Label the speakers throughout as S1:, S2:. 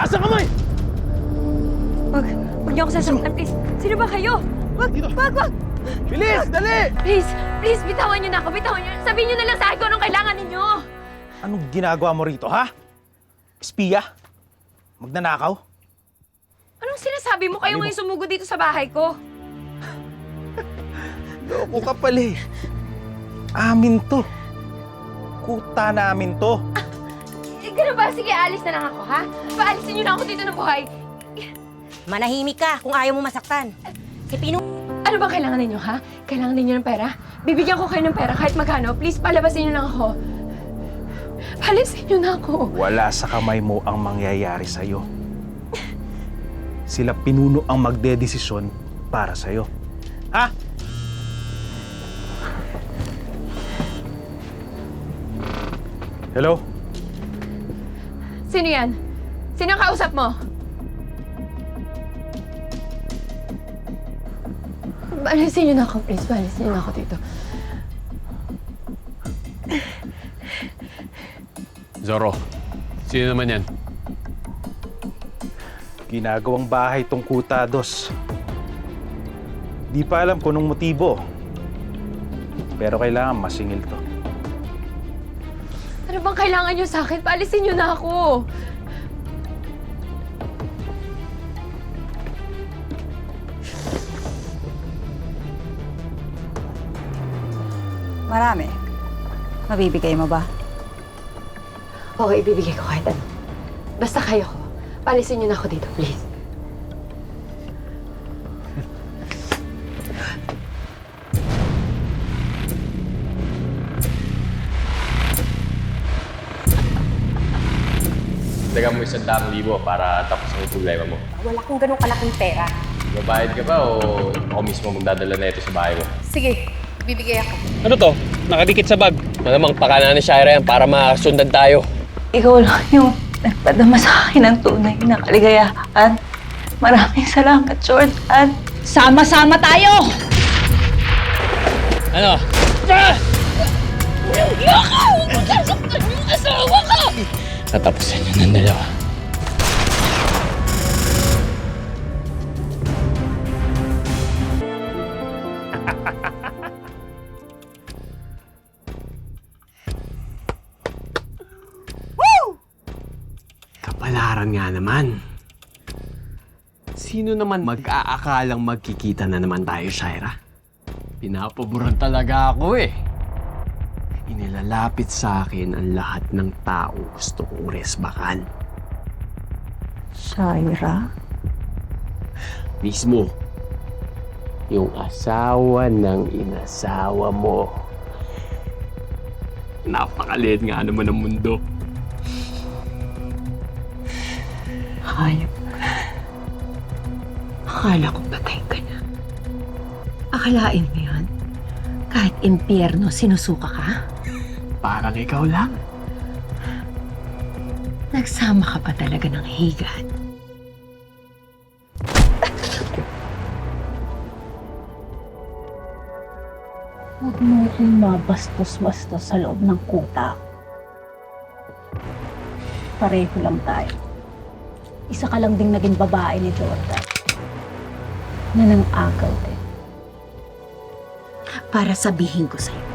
S1: Taas ang kamay!
S2: Huwag niyo ako sasaktan, please. Sino ba kayo? Wag! Wag!
S1: Bilis! Dali!
S2: Please, bitawan niyo na ako. Bitawan niyo. Sabihin niyo na lang sa akin kung anong kailangan ninyo.
S1: Anong ginagawa mo rito, ha? Espiya? Magnanakaw?
S2: Anong sinasabi mo kayo ngayon sumugod dito sa bahay ko?
S1: Loko ka pala eh. Amin to. Kuta namin to.
S2: Ganun ba? Sige, alis na lang ako, ha? Paalisin niyo na ako dito ng buhay.
S3: Manahimik ka kung ayaw mo masaktan. Si Pino...
S2: Ano bang kailangan ninyo, ha? Kailangan ninyo ng pera? Bibigyan ko kayo ng pera kahit magkano. Please, palabasin niyo lang ako. Palabasin niyo na ako.
S1: Wala sa kamay mo ang mangyayari sa'yo. Sila pinuno ang magdedesisyon para sa'yo. Ha? Hello?
S2: Sino yan? Sino ang kausap mo? Paalisin niyo na ako, please. Paalisin niyo na ako dito.
S4: Zorro, sino naman yan?
S1: Ginagawang bahay tong kuta, dos. Di pa alam kung anong motibo. Pero kailangan masingil to.
S2: Ano bang kailangan niyo sa akin? Paalisin niyo na ako.
S3: Marami. Mabibigay mo ba?
S2: Oo, ibibigay ko kahit ano. Basta kayo ko. Paalisin niyo na ako dito, please.
S4: Dagan mo 100,000 para tapos ang problema mo.
S3: Wala kong ganun kalaking pera.
S4: Babayad ka ba o ako mismo magdadala na ito sa bahay mo?
S3: Sige, bibigay ako.
S4: Ano to? Nakadikit sa bag. Malamang pakana ni Shaira yan para makasundan tayo.
S5: Ikaw lang yung nagpadama sa akin ng tunay na kaligayahan. Maraming salamat, Jordan. Sama-sama tayo!
S4: Ano?
S5: Yoko! Masasaktan yung asawa ko!
S4: Tatapusin nyo ng dalawa.
S6: Kapalaran nga naman. Sino naman mag-aakalang magkikita na naman tayo, Shaira? Pinapaboran talaga ako eh. Inilalapit sa akin ang lahat ng tao gusto kong resbakan.
S5: Shaira?
S6: Mismo, yung asawa ng inasawa mo. Napakaliit nga naman ang mundo.
S5: Hayop. Akala ko patay ka na. Akalain mo yun? Kahit impyerno, sinusuka ka?
S6: Parang ikaw lang.
S5: Nagsama ka pa talaga ng higad. Huwag mo akong mabastos-bastos sa loob ng kuta. Pareho lang tayo. Isa ka lang ding naging babae ni Jordan. Na nang-agaw din. Para sabihin ko sa'yo,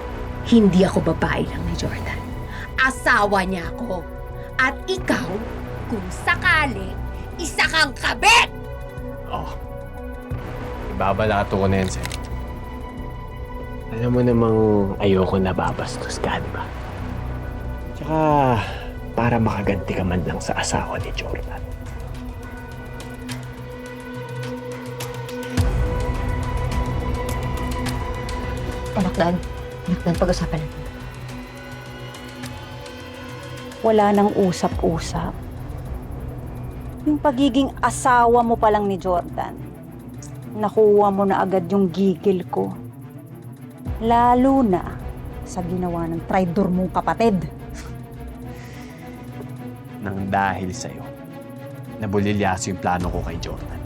S5: hindi ako babae lang ni Jordan. Asawa niya ako. At ikaw, kung sakali, isa kang kabit!
S6: Oh. Ibabalato ko na yan sa'yo. Alam mo namang ayoko nababastos ka, di ba? Tsaka, para makaganti ka man lang sa asawa ni Jordan.
S5: Anak Dan, pag-usapan natin. Wala nang usap-usap. Yung pagiging asawa mo pa lang ni Jordan, nakuha mo na agad yung gigil ko. Lalo na sa ginawa ng traidor mong kapatid.
S6: Nang dahil sa'yo, nabulilyaso yung plano ko kay Jordan.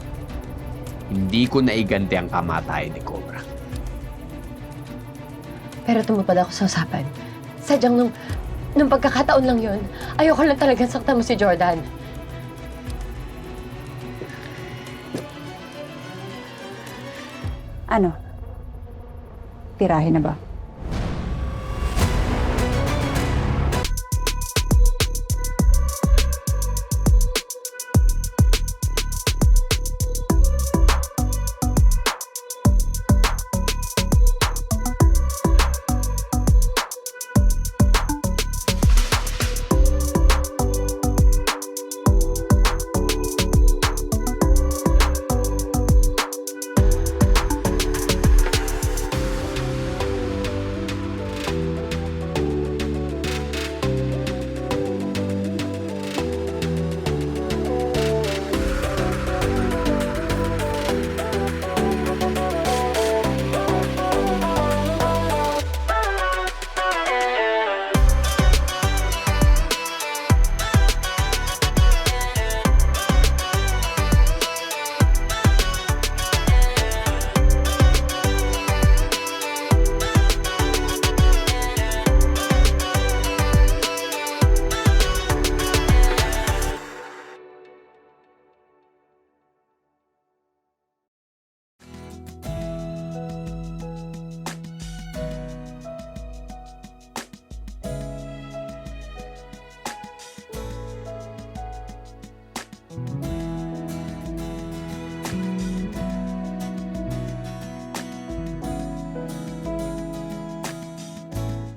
S6: Hindi ko naiganti ang kamatayan ni Cobra.
S2: Pero tumupad ako sa usapan. Sadyang nung pagkakataon lang yun, ayoko lang talagang saktan mo si Jordan.
S5: Ano? Tirahin na ba?